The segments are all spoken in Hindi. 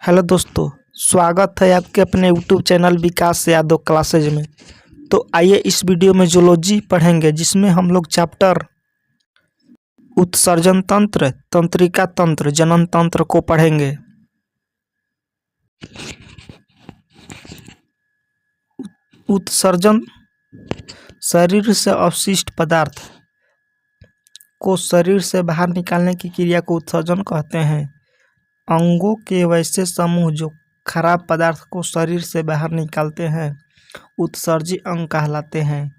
हेलो दोस्तों। स्वागत है आपके अपने यूट्यूब चैनल विकास यादव क्लासेज में। तो आइए इस वीडियो में जूलॉजी पढ़ेंगे, जिसमें हम लोग चैप्टर उत्सर्जन तंत्र, तंत्रिका तंत्र, जनन तंत्र को पढ़ेंगे। उत्सर्जन शरीर से अवशिष्ट पदार्थ को शरीर से बाहर निकालने की क्रिया को उत्सर्जन कहते हैं। अंगों के वैसे समूह जो खराब पदार्थ को शरीर से बाहर निकालते हैं उत्सर्जी अंग कहलाते हैं।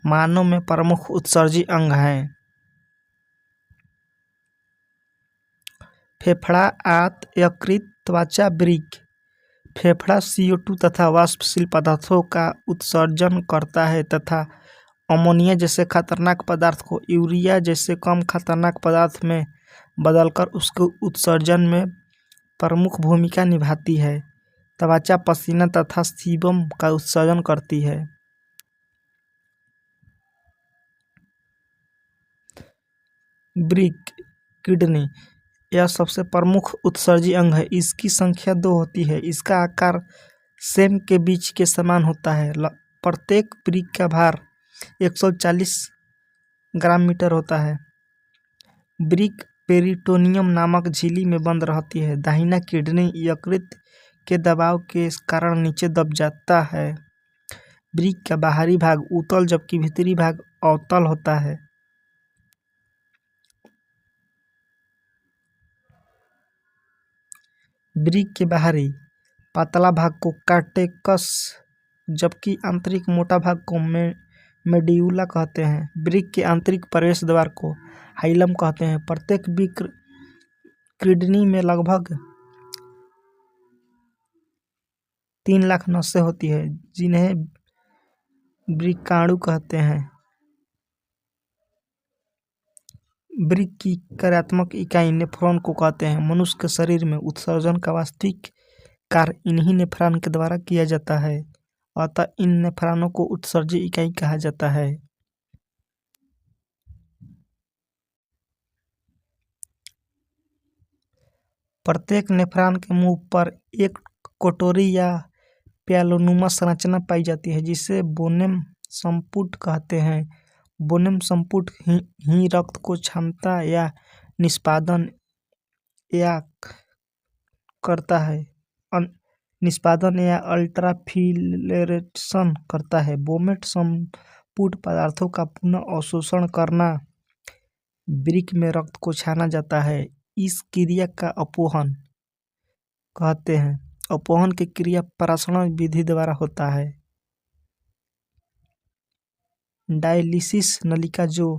मानव में प्रमुख उत्सर्जी अंग हैं फेफड़ा, आंत, यकृत, त्वचा, वृक्क। फेफड़ा CO2 तथा वाष्पशील पदार्थों का उत्सर्जन करता है तथा अमोनिया जैसे खतरनाक पदार्थ को यूरिया जैसे कम खतरनाक पदार्थ में बदलकर उसके उत्सर्जन में प्रमुख भूमिका निभाती है। त्वचा पसीना तथा सीबम का उत्सर्जन करती है। वृक्क, किडनी, यह सबसे प्रमुख उत्सर्जी अंग है। इसकी संख्या 2 होती है। इसका आकार सेम के बीज के समान होता है। प्रत्येक वृक्क का भार 140 ग्राम मीटर होता है। वृक्क पेरिटोनियम नामक झिल्ली में बंद रहती है। दाहिना किडनी यकृत के दबाव के कारण नीचे दब जाता है। वृक्क का बाहरी भाग उत्तल जबकि भीतरी भाग अवतल होता है। वृक्क के बाहरी पतला भाग को कार्टेक्स जबकि आंतरिक मोटा भाग को मेड्यूला कहते हैं। वृक्क के आंतरिक प्रवेश द्वार को हाइलम कहते हैं। प्रत्येक वृक्क किडनी में लगभग 3 लाख नसें होती है, जिन्हें वृक्काणु कहते हैं। वृक्क की कार्यात्मक इकाई नेफ्रॉन को कहते हैं। मनुष्य के शरीर में उत्सर्जन का वास्तविक कार्य इन्हीं नेफ्रॉन के द्वारा किया जाता है, अतः इन नेफ्रॉनों को उत्सर्जी इकाई कहा जाता है। प्रत्येक नेफ्रॉन के मुंह पर एक कटोरी या प्यालोनुमा संरचना पाई जाती है, जिसे बोनेम संपुट कहते हैं। बोनेम संपुट ही रक्त को क्षमता या निष्पादन या करता है निष्पादन या अल्ट्राफिल्ट्रेशन करता है। बोमेट संपुट पदार्थों का पुनः अवशोषण करना वृक्क में रक्त को छाना जाता है। इस क्रिया का अपोहन कहते हैं। अपोहन की क्रिया परासरण विधि द्वारा होता है। डायलिसिस नलिका जो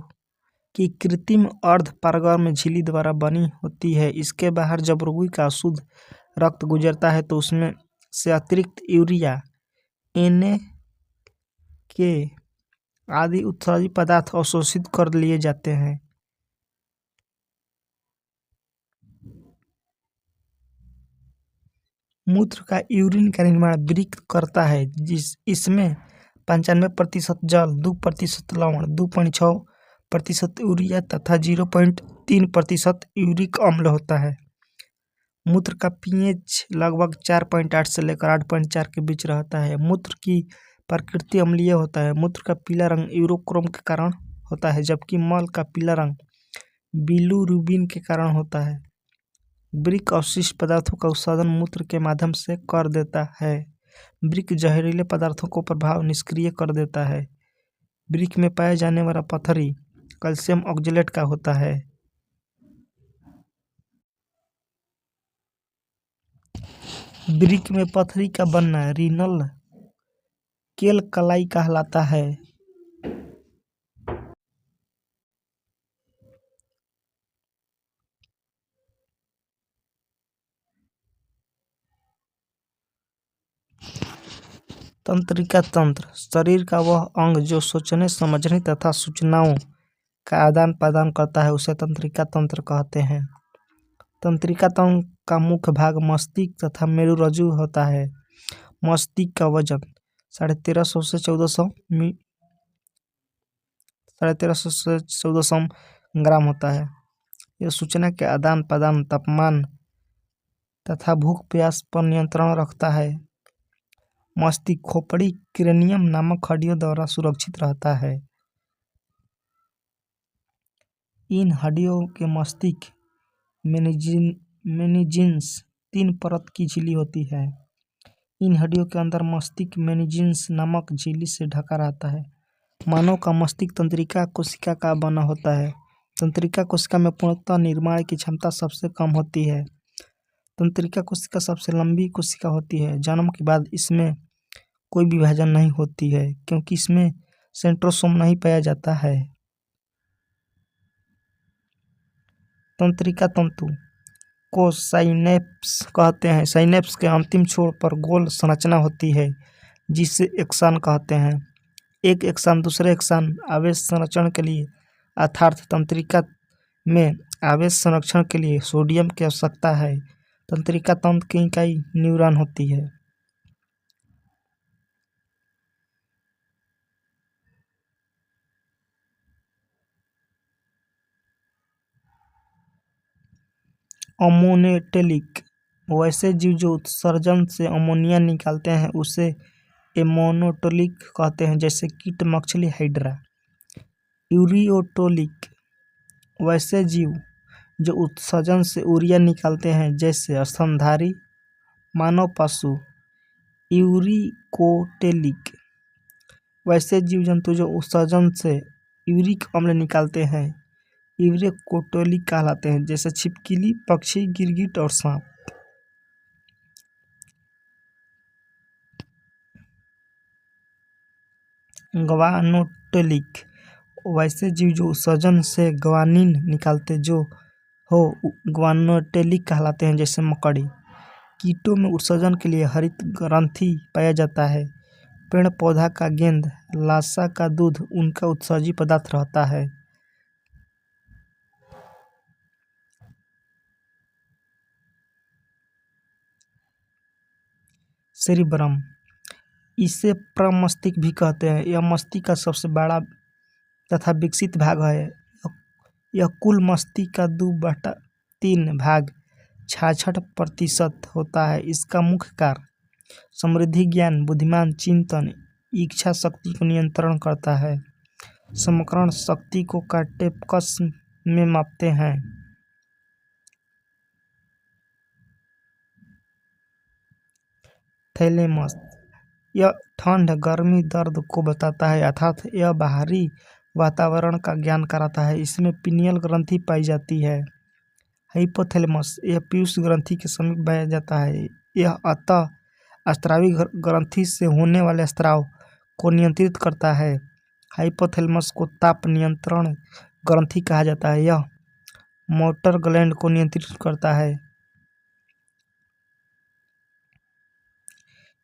कि कृत्रिम अर्ध पारगम्य झिल्ली द्वारा बनी होती है, इसके बाहर जब रोगी का शुद्ध रक्त गुजरता है तो उसमें से अतिरिक्त यूरिया, NK आदि उत्सर्जी पदार्थ अवशोषित कर लिए जाते हैं। मूत्र का यूरिन का निर्माण वृक्क करता है, इसमें 95% जल, 2% लवण, 2.6% यूरिया तथा 0.3% यूरिक अम्ल होता है। मूत्र का pH लगभग 4.8 से लेकर 8.4 के बीच रहता है। मूत्र की प्रकृति अम्लीय होता है। मूत्र का पीला रंग यूरोक्रोम के कारण होता है, जबकि मल का पीला रंग बिलीरुबिन के कारण होता है। वृक्क अवशिष्ट पदार्थों का उत्सर्जन मूत्र के माध्यम से कर देता है। वृक्क जहरीले पदार्थों को प्रभाव निष्क्रिय कर देता है। वृक्क में पाया जाने वाला पथरी कैल्शियम ऑक्जेलेट का होता है। वृक्क में पथरी का बनना रीनल केलकलाई कहलाता है। तंत्रिका तंत्र शरीर का वह अंग जो सोचने, समझने तथा सूचनाओं का आदान प्रदान करता है, उसे तंत्रिका तंत्र कहते हैं। तंत्रिका तंत्र का मुख्य भाग मस्तिष्क तथा मेरुरज्जु होता है। मस्तिष्क का वजन 1350 से 1400 ग्राम होता है। यह सूचना के आदान प्रदान, तापमान तथा भूख प्यास पर नियंत्रण रखता है। मस्तिष्क खोपड़ी क्रेनियम नामक हड्डियों द्वारा सुरक्षित रहता है। इन हड्डियों के मस्तिष्क मेनिंजिस 3 परत की झिल्ली होती है। इन हड्डियों के अंदर मस्तिष्क मेनिंजिस नामक झिल्ली से ढका रहता है। मानव का मस्तिष्क तंत्रिका कोशिका का बना होता है। तंत्रिका कोशिका में पूर्णतः निर्माण की क्षमता सबसे कम होती है। तंत्रिका कोशिका सबसे लंबी कोशिका होती है। जन्म के बाद इसमें कोई विभाजन नहीं होती है क्योंकि इसमें सेंट्रोसोम नहीं पाया जाता है। तंत्रिका तंतु को साइनेप्स कहते हैं। साइनेप्स के अंतिम छोर पर गोल संरचना होती है जिसे एक्सन कहते हैं। एक एक्सन दूसरे एक्सन आवेश संरक्षण के लिए अर्थात तंत्रिका में आवेश संरक्षण के लिए सोडियम की आवश्यकता है। तंत्रिका तंत्र की इकाई न्यूरॉन होती है। अमोनोटेलिक वैसे जीव जो उत्सर्जन से अमोनिया निकालते हैं उसे एमोनोटोलिक कहते हैं, जैसे कीट मछली हाइड्रा। यूरियोटोलिक वैसे जीव जो उत्सर्जन से यूरिया निकालते हैं, जैसे स्तनधारी मानव पशु। यूरिकोटेलिक वैसे जीव जंतु जो उत्सर्जन से यूरिक अम्ल निकालते हैं, यूरिकोटेलिक कहलाते हैं, जैसे छिपकली, पक्षी, गिरगिट और सांप। ग्वानोटोलिक वैसे जीव जो उत्सर्जन से ग्वानिन निकालते जो हो ग्वानोटेलिक कहलाते हैं, जैसे मकड़ी। कीटों में उत्सर्जन के लिए हरित ग्रंथि पाया जाता है। पेड़ पौधा का गेंद, लाशा का दूध उनका उत्सर्जी पदार्थ रहता है। सेरिब्रम इसे प्रमस्तिष्क भी कहते हैं। यह मस्तिष्क का सबसे बड़ा तथा विकसित भाग है। यह कुल मस्तिष्क का 2/3 भाग 66% होता है। इसका मुख्य कार्य समृद्धि, ज्ञान, बुद्धिमान चिंतन, इच्छा शक्ति को नियंत्रण करता है। समकरण शक्ति को कार्टेक्स में मापते हैं। थैलेमस यह ठंड, गर्मी, दर्द को बताता है, अर्थात यह बाहरी वातावरण का ज्ञान कराता है। इसमें पिनियल ग्रंथि पाई जाती है। हाइपोथैलेमस यह पीयूष ग्रंथि के समीप पाया जाता है। यह अतः स्रावी ग्रंथि से होने वाले स्राव को नियंत्रित करता है। हाइपोथैलेमस को ताप नियंत्रण ग्रंथि कहा जाता है। यह मोटर ग्लैंड को नियंत्रित करता है।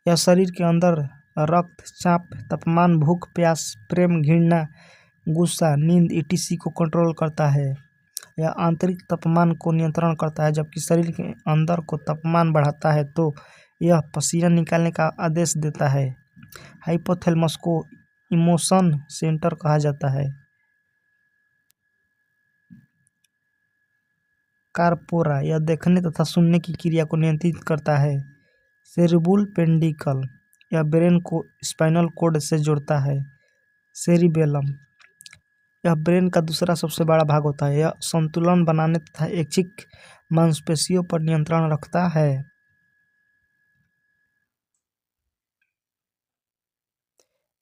यह शरीर के अंदर रक्तचाप, तापमान, भूख प्यास, प्रेम, घृणा, गुस्सा, नींद etc को कंट्रोल करता है। यह आंतरिक तापमान को नियंत्रण करता है, जबकि शरीर के अंदर को तापमान बढ़ाता है तो यह पसीना निकालने का आदेश देता है। हाइपोथैलेमस को इमोशन सेंटर कहा जाता है। कार्पोरा यह देखने तथा सुनने की क्रिया को नियंत्रित करता है। सेरिब्रल पेडिकल यह ब्रेन को स्पाइनल कॉर्ड से जोड़ता है। सेरिबेलम यह ब्रेन का दूसरा सबसे बड़ा भाग होता है। यह संतुलन बनाने तथा ऐच्छिक मांसपेशियों पर नियंत्रण रखता है।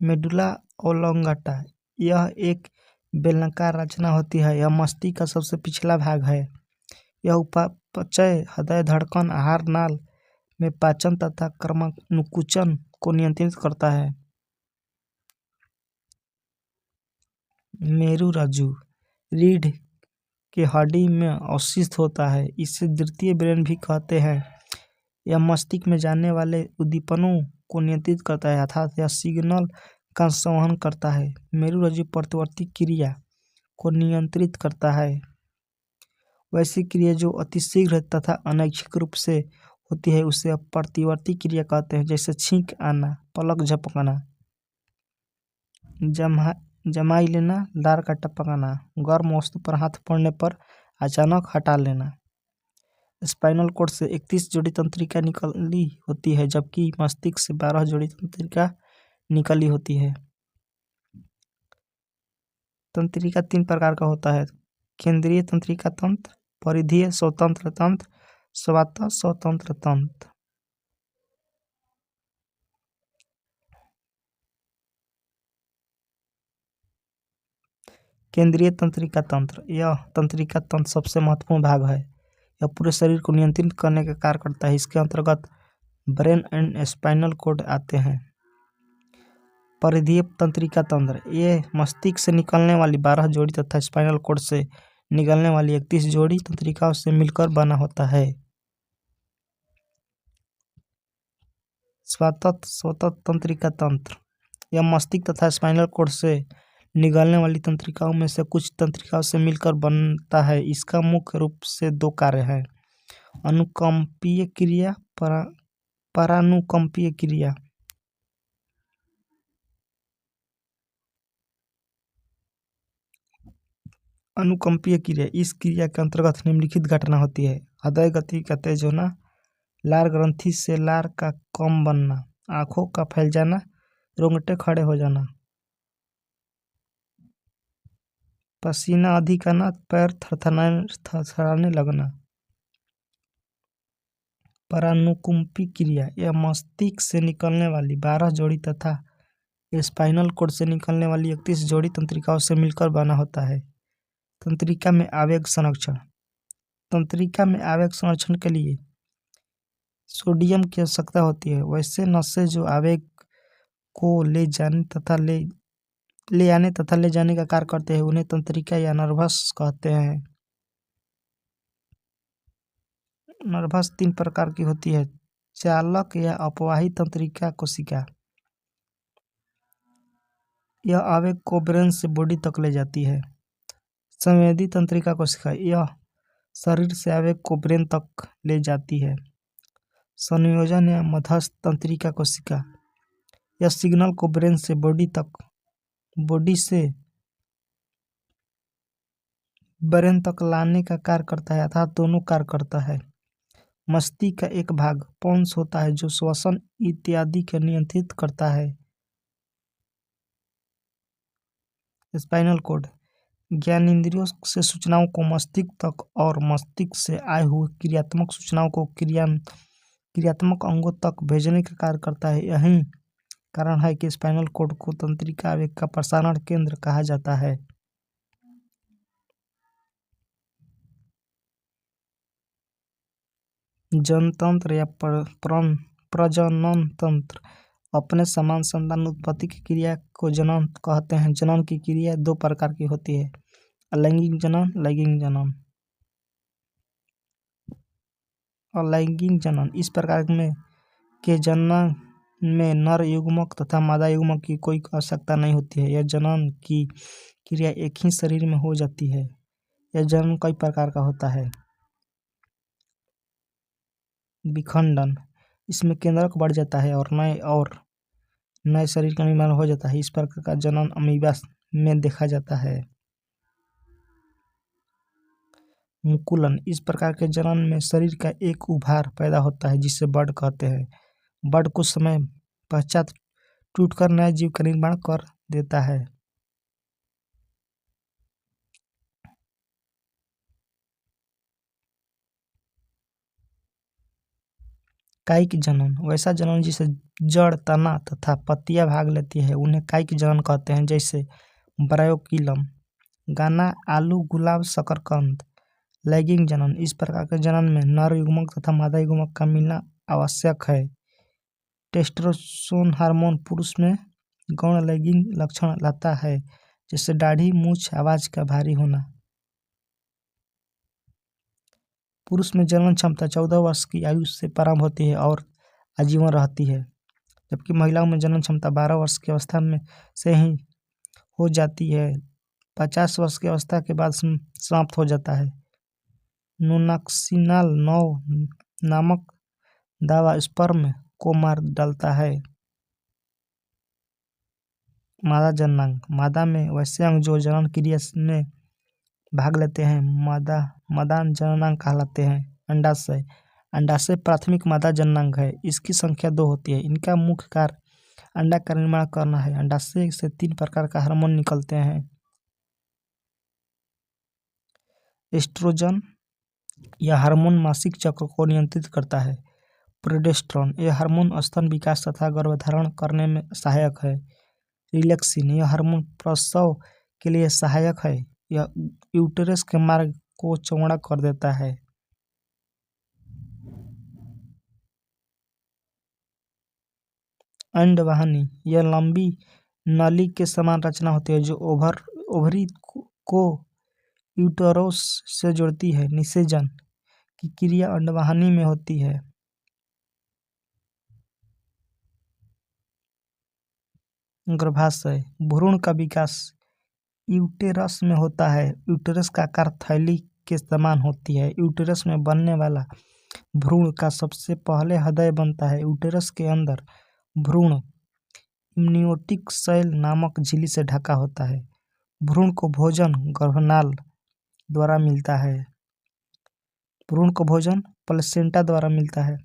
मेडुला ओब्लांगेटा यह एक बेलनाकार रचना होती है। यह मस्तिष्क का सबसे पिछला भाग है। यह उपापचय, हृदय धड़कन, आहार नाल में पाचन तथा क्रमानुकुंचन को नियंत्रित करता है। मेरुरज्जु रीढ़ के हड्डी में अवस्थित होता है। इसे द्वितीय ब्रेन भी कहते हैं। यह मस्तिष्क में जाने वाले उद्दीपनों को नियंत्रित करता है, अर्थात यह सिग्नल का संवहन करता है। मेरुरज्जु प्रतिवर्ती क्रिया को नियंत्रित करता है। वैसी क्रिया जो अतिशीघ्र तथा अनैच्छिक रूप से होती है उसे प्रतिवर्ती क्रिया कहते हैं, जैसे छींक आना, पलक झपकना, जमाई लेना, लार का टपकना, गर्म वस्तु पर हाथ पड़ने पर अचानक हटा लेना। स्पाइनल कोड से 31 जोड़ी तंत्रिका निकली होती है, जबकि मस्तिष्क से 12 जोड़ी तंत्रिका निकली होती है। तंत्रिका 3 प्रकार का होता है: केंद्रीय तंत्रिका तंत्र, परिधीय स्वतंत्र तंत्र, स्वायत्त स्वतंत्र तंत्र। केंद्रीय तंत्रिका तंत्र, यह तंत्रिका तंत्र सबसे महत्वपूर्ण भाग है। यह पूरे शरीर को नियंत्रित करने का कार्य करता है। इसके अंतर्गत ब्रेन एंड स्पाइनल कोड आते हैं। परिधीय तंत्रिका तंत्र, ये मस्तिष्क से निकलने वाली 12 जोड़ी तथा स्पाइनल कोड से निकलने वाली 31 जोड़ी तंत्रिकाओं से मिलकर बना होता है। स्वायत्त स्वतंत्र तंत्रिका तंत्र, यह मस्तिष्क तथा स्पाइनल कोड से निकलने वाली तंत्रिकाओं में से कुछ तंत्रिकाओं से मिलकर बनता है। इसका मुख्य रूप से 2 कार्य हैं: अनुकंपीय क्रिया, परानुकंपीय क्रिया। अनुकंपीय क्रिया, इस क्रिया के अंतर्गत निम्नलिखित घटना होती है: हृदय गति का तेज होना, लार ग्रंथि से लार का कम बनना, आंखों का फैल जाना, रोंगटे खड़े हो जाना, पसीना अधिक आना, पैर थरथराने लगना। परानुकंपी क्रिया, यह मस्तिष्क से निकलने वाली 12 जोड़ी तथा स्पाइनल कोड से निकलने वाली 31 जोड़ी तंत्रिकाओं से मिलकर बना होता है। तंत्रिका में आवेग संरक्षण, तंत्रिका में आवेग संरक्षण के लिए सोडियम की आवश्यकता होती है। वैसे नसें जो आवेग को ले आने तथा ले जाने का कार्य करते हैं, उन्हें तंत्रिका या नर्वस कहते हैं। नर्वस 3 प्रकार की होती है: चालक या अपवाही तंत्रिका कोशिका, यह आवेग को ब्रेन से बॉडी तक ले जाती है। संवेदी तंत्रिका कोशिका, यह शरीर से आवेग को ब्रेन तक ले जाती है। संयोजन या मध्यस्थ तंत्रिका कोशिका, यह सिग्नल को ब्रेन से बॉडी से ब्रेन तक लाने का कार्य करता है, अर्थात दोनों कार्य करता है। मस्तिष्क का एक भाग पोन्स होता है जो श्वसन इत्यादि को नियंत्रित करता है। स्पाइनल कोड ज्ञानेंद्रियों से सूचनाओं को मस्तिष्क तक और मस्तिष्क से आए हुए क्रियात्मक सूचनाओं को क्रियात्मक अंगों तक भेजने का कार्य करता है। यही कारण है कि स्पाइनल कोड को तंत्रिका आवेग का प्रसारण केंद्र कहा जाता है। जनतंत्र या प्रजनन तंत्र अपने समान संतान उत्पत्ति की क्रिया को जनन कहते हैं। जनन की क्रिया 2 प्रकार की होती है: अलैंगिक जनन, लैंगिक जनन। अलैंगिक जनन, इस प्रकार के जनन में नर युग्मक तथा मादा युग्मक की कोई आवश्यकता नहीं होती है। यह जनन की क्रिया एक ही शरीर में हो जाती है। यह जनन कई प्रकार का होता है: विखंडन, इसमें केंद्रक बढ़ जाता है और नए शरीर का निर्माण हो जाता है। इस प्रकार का जनन अमीबा में देखा जाता है। मुकुलन, इस प्रकार के जनन में शरीर का एक उभार पैदा होता है जिसे बड कहते हैं। बड कुछ समय पश्चात टूटकर नए जीव का निर्माण कर देता है। कायिक जनन, वैसा जनन जिसे जड़, तना तथा पत्तियां भाग लेती है उन्हें कायिक जनन कहते हैं, जैसे ब्रायोकिलम, गाना, आलू, गुलाब, शकरकंद। लैंगिक जनन, इस प्रकार के जनन में नर युग्मक तथा मादा युग्मक का मिलना आवश्यक है। टेस्टोस्टेरोन हार्मोन पुरुष में गौण लैंगिक लक्षण लाता है, जैसे दाढ़ी, मूछ, आवाज का भारी होना। पुरुष में जनन क्षमता 14 वर्ष की आयु से प्रारंभ होती है और आजीवन रहती है, जबकि महिलाओं में जनन क्षमता 12 वर्ष की अवस्था में से ही हो जाती है। 50 वर्ष की अवस्था के बाद समाप्त हो जाता है। नोनॉक्सिनाल 9 नामक दवा स्पर्म को मार डालता है। मादा जननांग, मादा में वैसे अंग जो जनन क्रिया में भाग लेते हैं मादा जननांग कहलाते हैं। अंडाशय। अंडाशय प्राथमिक मादा जननांग है। इसकी संख्या 2 होती है। इनका मुख्य कार्य अंडा का निर्माण करना है। अंडाशय से 3 प्रकार का हार्मोन निकलते हैं। एस्ट्रोजन यह हार्मोन मासिक चक्र को नियंत्रित करता है। प्रोजेस्टेरोन यह हार्मोन स्तन विकास तथा गर्भधारण करने में सहायक है। रिलैक्सिन यह हार्मोन प्रसव के लिए सहायक है। यह यूटेरस के मार्ग को चौड़ा कर देता है। अंडवाहिनी यह लंबी नली के समान रचना होती है जो ओवरी को यूटेरस से जोड़ती है। निषेचन की क्रिया अंडवाहिनी में होती है। गर्भाशय भ्रूण का विकास यूटेरस में होता है। यूटेरस का आकार थैली के समान होती है। यूटेरस में बनने वाला भ्रूण का सबसे पहले हृदय बनता है। यूटेरस के अंदर भ्रूण इम्नियोटिक सेल नामक झिल्ली से ढका होता है। भ्रूण को भोजन गर्भनाल द्वारा मिलता है। भ्रूण को भोजन प्लेसेंटा द्वारा मिलता है।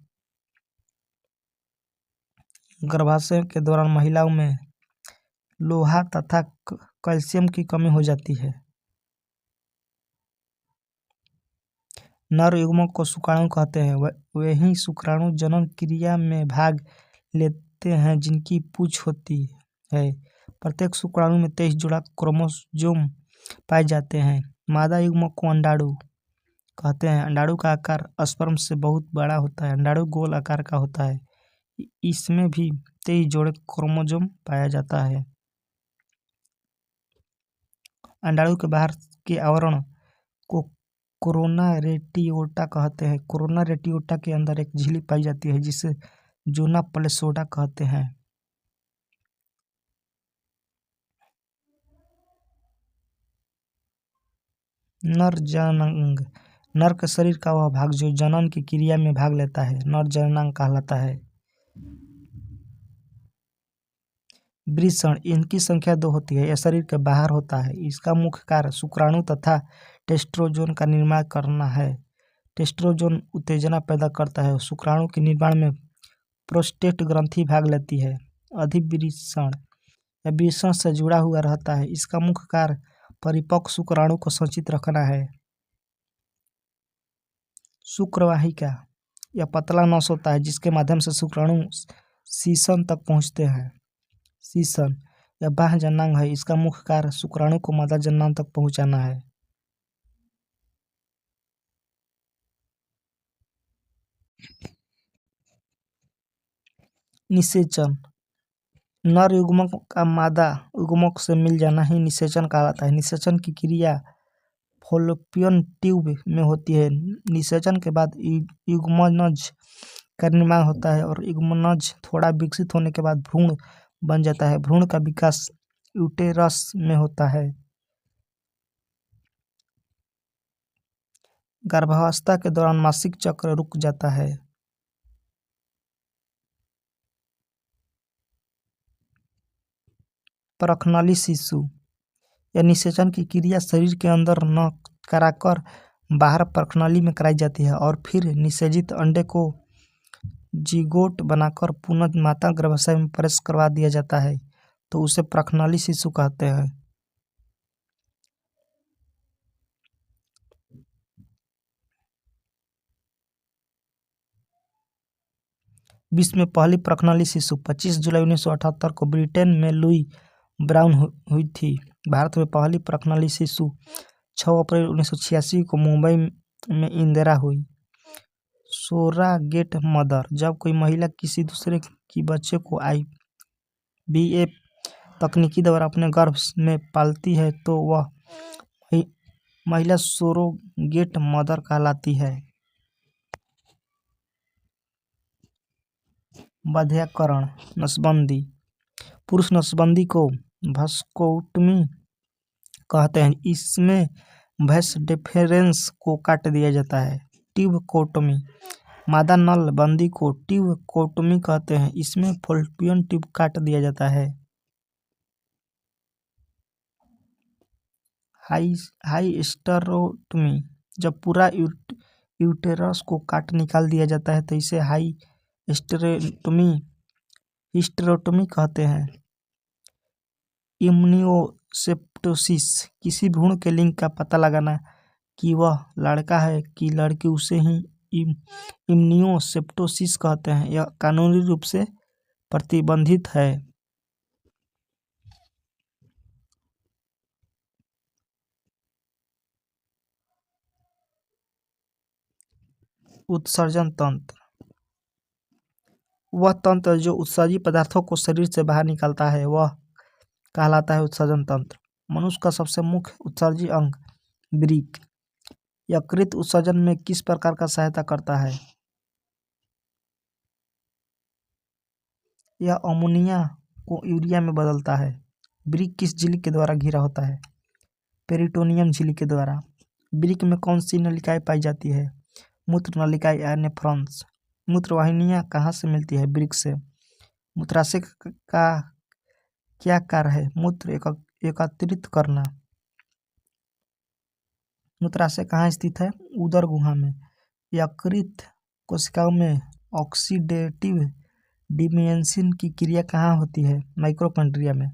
गर्भाशय के दौरान महिलाओं में लोहा तथा कैल्शियम की कमी हो जाती है। नर युग्मक को शुक्राणु कहते हैं। वही शुक्राणु जनन क्रिया में भाग लेते हैं जिनकी पूछ होती है। प्रत्येक शुक्राणु में 23 जोड़ा क्रोमोसोम पाए जाते हैं। मादा युग्मक को अंडाणु कहते हैं। अंडाणु का आकार स्पर्म से बहुत बड़ा होता है। अंडाणु गोल आकार का होता है। इसमें भी 23 जोड़े क्रोमोसोम पाया जाता है। अंडाणु के बाहर के आवरण को कोरोना रेटियोटा कहते हैं। कोरोना रेटियोटा के अंदर एक झिल्ली पाई जाती है जिसे जोना प्लेसोडा कहते हैं। नर जननांग नर के शरीर का वह भाग जो जनन की क्रिया में भाग लेता है नर जननांग कहलाता है। वृषण इनकी संख्या 2 होती है। यह शरीर के बाहर होता है। इसका मुख्य कार्य शुक्राणु तथा टेस्टोस्टेरोन का निर्माण करना है। टेस्टोस्टेरोन उत्तेजना पैदा करता है। शुक्राणु के निर्माण में प्रोस्टेट ग्रंथि भाग लेती है। अधिवृषण यह वृषण से जुड़ा हुआ रहता है। इसका मुख्य कार्य परिपक्व शुक्राणु को संचित रखना है। शुक्रवाहिका यह पतला नस होता है जिसके माध्यम से शुक्राणु सीसन तक पहुँचते हैं। सीसन यह बाह्य जननांग है। इसका मुख्य कार्य शुक्राणु को मादा जननांग तक पहुँचाना है। निषेचन नर युग्मक का मादा युग्मक से मिल जाना ही निषेचन कहलाता है। निषेचन की क्रिया फॉलोपियन ट्यूब में होती है। निषेचन के बाद युग्मनज का निर्माण होता है और युग्मनज थोड़ा विकसित होने के बाद भ्रूण बन जाता है। भ्रूण का विकास यूटेरस में होता है। गर्भावस्था के दौरान मासिक चक्र रुक जाता है। परखनली शिशु यह निषेचन की क्रिया शरीर के अंदर न कराकर बाहर परखनली में कराई जाती है और फिर निषेचित अंडे को जिगोट बनाकर पुनः माता गर्भाशय में प्रवेश करवा दिया जाता है तो उसे परखनली शिशु कहते हैं। विश्व में पहली परखनली शिशु 25 जुलाई 1978 को ब्रिटेन में लुई ब्राउन हुई थी। भारत में पहली परखनली शिशु 6 अप्रैल 1986 को मुंबई में इंदिरा हुई। सोरागेट मदर जब कोई महिला किसी दूसरे की बच्चे को IVF तकनीकी द्वारा अपने गर्भ में पालती है तो वह महिला सोरोगेट मदर कहलाती है। बाध्यकरण नसबंदी पुरुष नसबंदी को वस्कोटमी कहते हैं। इसमें वैस डिफरेंस को काट दिया जाता है। ट्यूबकोटमी मादा नल बंदी को ट्यूबकोटमी कहते हैं। इसमें फॉल्पियन ट्यूब काट दिया जाता है। हाइस्टेरोटमी जब पूरा यूटेरस को काट निकाल दिया जाता है तो इसे हाई हिस्टेरेक्टोमी कहते हैं। इम्यूनोसेप्टोसिस किसी भ्रूण के लिंग का पता लगाना कि वह लड़का है कि लड़की, उसे ही इम्यूनोसेप्टोसिस कहते हैं। यह कानूनी रूप से प्रतिबंधित है। उत्सर्जन तंत्र वह तंत्र जो उत्सर्जी पदार्थों को शरीर से बाहर निकालता है वह कहलाता है उत्सर्जन तंत्र। मनुष्य का सबसे मुख्य उत्सर्जी अंग वृक्क यकृत उत्सर्जन में किस प्रकार का सहायता करता है? यह अमोनिया को यूरिया में बदलता है। वृक्क किस झिल्ली के द्वारा घिरा होता है? पेरिटोनियम झिल्ली के द्वारा। वृक्क में कौन सी नलिकाएं पाई जाती है? मूत्र नलिकाएं या नेफ्रॉन्स। मूत्रवाहिनियां कहाँ से मिलती है? वृक्क से। मूत्राशय का क्या कार्य है? मूत्र एकत्रित करना। मूत्राशय कहाँ स्थित है? उदर गुहा में। यकृत कोशिकाओं में ऑक्सीडेटिव डिमेंशिन की क्रिया कहाँ होती है? माइटोकॉन्ड्रिया में।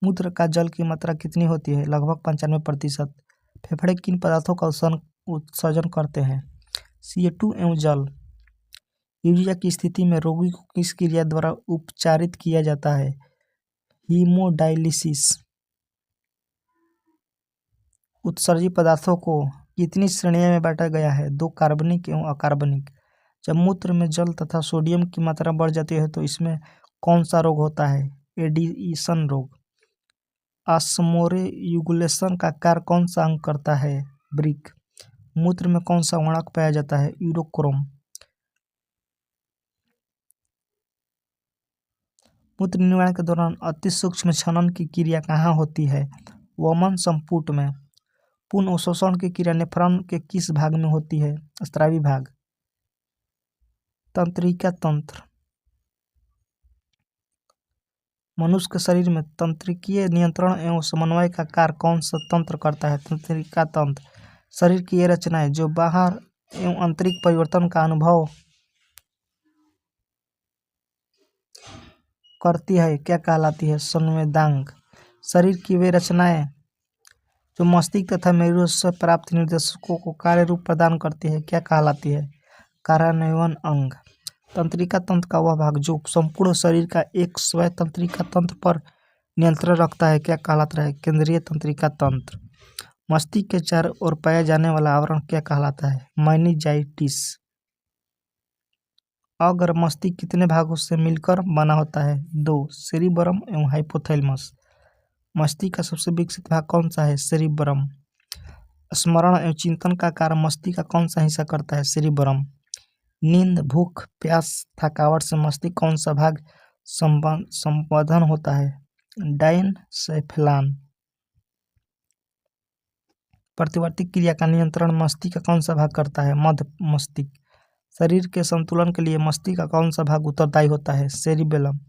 मूत्र का जल की मात्रा कितनी होती है? लगभग 95%। फेफड़े किन पदार्थों का उत्सर्जन करते हैं? CO2 एवं जल। यूरिया की स्थिति में रोगी को किस क्रिया द्वारा उपचारित किया जाता है? हीमोडायलिसिस। उत्सर्जी पदार्थों को कितनी श्रेणियों में बांटा गया है? 2, कार्बनिक एवं अकार्बनिक। जब मूत्र में जल तथा सोडियम की मात्रा बढ़ जाती है तो इसमें कौन सा रोग होता है? एडिशन रोग। ऑस्मोरेगुलेशन का कार्य कौन सा अंग करता है? वृक्क। मूत्र में कौन सा वर्णक पाया जाता है? यूरोक्रोम। मूत्र निर्माण के दौरान अति सूक्ष्म छनन की क्रिया कहाँ होती है? वमन संपुट में। पुनः अवशोषण की क्रिया नेफ्रॉन के किस भाग में होती है? स्रावी भाग। तंत्रिका तंत्र मनुष्य के शरीर में तंत्रिकीय नियंत्रण एवं समन्वय का कार्य कौन सा तंत्र करता है? तंत्रिका तंत्र। शरीर की ये रचनाएं जो बाहर एवं आंतरिक परिवर्तन का अनुभव करती है क्या कहलाती है? संवेदांग। शरीर की वे रचनाएं जो मस्तिष्क तथा मेरुरज्जु से प्राप्त निर्देशों को कार्य रूप प्रदान करती है क्या कहलाती है? कार्यान्वयन अंग। तंत्रिका तंत्र का वह भाग जो संपूर्ण शरीर का एक स्वयं तंत्रिका तंत्र पर नियंत्रण रखता है क्या कहलाता है? केंद्रीय तंत्रिका तंत्र। मस्तिष्क के चारों ओर पाया जाने वाला आवरण क्या कहलाता है? मेनिंजाइटिस। अग्र मस्तिष्क कितने भागों से मिलकर बना होता है? 2, सेरिबरम एवं हाइपोथैलेमस। मस्तिष्क का सबसे विकसित भाग कौन सा है? सेरिबरम। स्मरण एवं चिंतन का कार्य मस्तिष्क का कौन सा हिस्सा करता है? सेरिबरम। नींद, भूख, प्यास, थकावट से मस्तिष्क कौन सा भाग संबोधन होता है? डायनसेफेलान। प्रतिवर्ती क्रिया का नियंत्रण मस्तिष्क का कौन सा भाग करता है? मध्य मस्तिष्क। शरीर के संतुलन के लिए मस्तिष्क का कौन सा भाग उत्तरदायी होता है? सेरिबेलम।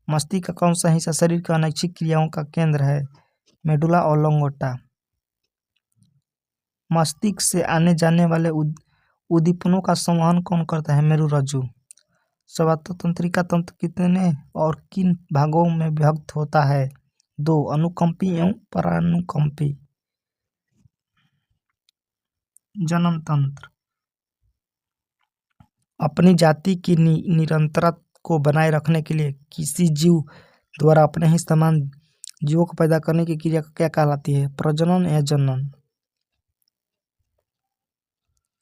मस्तिष्क का कौन सा हिस्सा शरीर के अनैच्छिक क्रियाओं का केंद्र है? Medulla oblongata. मस्तिष्क से आने जाने वाले उद्दीपनों का संवहन कौन करता है? मेरुरज्जु। स्वायत्त तंत्रिका तंत्र कितने और किन भागों में विभक्त होता है? 2, अनुकंपी एवं परानुकंपी। जन्म तंत्र अपनी जाति की निरंतरता को बनाए रखने के लिए किसी जीव द्वारा अपने ही समान जीवों को पैदा करने की क्रिया क्या कहलाती है? प्रजनन या जनन।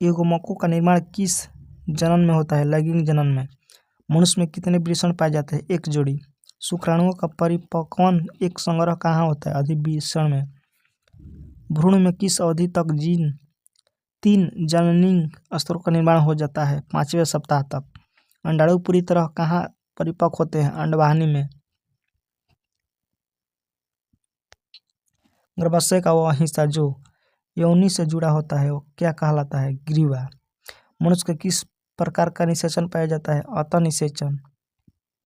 युग्मकों का निर्माण किस जनन में होता है? लैंगिक जनन में। मनुष्य में कितने वृषण पाए जाते हैं? 1 जोड़ी। शुक्राणुओं का परिपक्वन एक संग्रह कहाँ होता है? अधिवृषण में। भ्रूण में किस अवधि तक 3 जननी स्तरों का निर्माण हो जाता है? 5वें सप्ताह तक। अंडाणु पूरी तरह कहाँ परिपक्व होते हैं? अंडवाहिनी में। गर्भाशय का वह हिस्सा जो योनि से जुड़ा होता है वो क्या कहलाता है? ग्रीवा। मनुष्य के किस प्रकार का निषेचन पाया जाता है? अंतः निषेचन।